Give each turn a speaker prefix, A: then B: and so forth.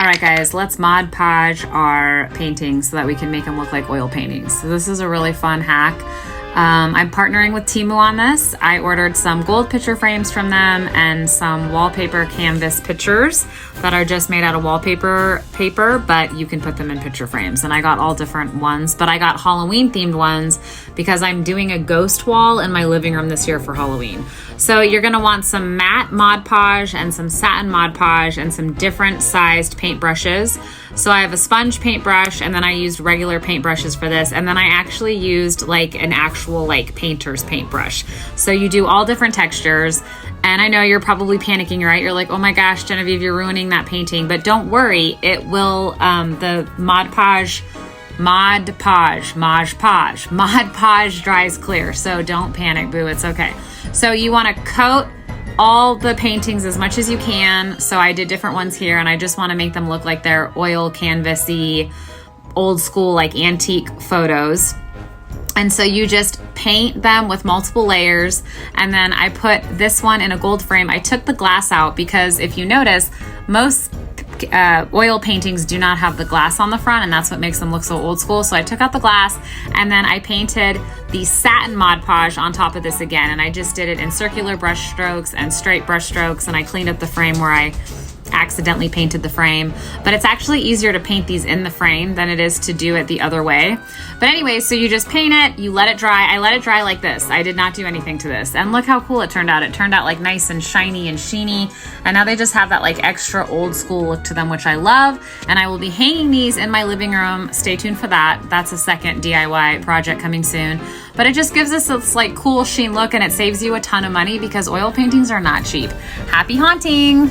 A: All right, guys, let's Mod Podge our paintings so that we can make them look like oil paintings. So this is a really fun hack. I'm partnering with Temu on this. I ordered some gold picture frames from them and some wallpaper canvas pictures that are just made out of wallpaper paper, but you can put them in picture frames. And I got all different ones, but I got Halloween themed ones because I'm doing a ghost wall in my living room this year for Halloween. So you're gonna want some matte Mod Podge and some satin Mod Podge and some different sized paint brushes. So I have a sponge paintbrush, and then I used regular paintbrushes for this, and then I actually used like an actual like painter's paintbrush. So you do all different textures, and I know you're probably panicking, right? You're like, oh my gosh, Genevieve, you're ruining that painting, but don't worry, it will, the Mod Podge dries clear, so don't panic, boo, it's okay. So you wanna coat all the paintings as much as you can. So I did different ones here, and I just want to make them look like they're oil canvasy, old school, like antique photos. And so you just paint them with multiple layers. And then I put this one in a gold frame. I took the glass out because if you notice, most oil paintings do not have the glass on the front, and that's what makes them look so old school. So I took out the glass, and then I painted the satin Mod Podge on top of this again, and I just did it in circular brush strokes and straight brush strokes, and I cleaned up the frame where I accidentally painted the frame. But it's actually easier to paint these in the frame than it is to do it the other way. But anyway, so you just paint it, you let it dry. I let it dry like this. I did not do anything to this. And look how cool it turned out. It turned out like nice and shiny and sheeny. And now they just have that like extra old school look to them, which I love. And I will be hanging these in my living room. Stay tuned for that. That's a second DIY project coming soon. But it just gives us this like cool sheen look, and it saves you a ton of money because oil paintings are not cheap. Happy haunting!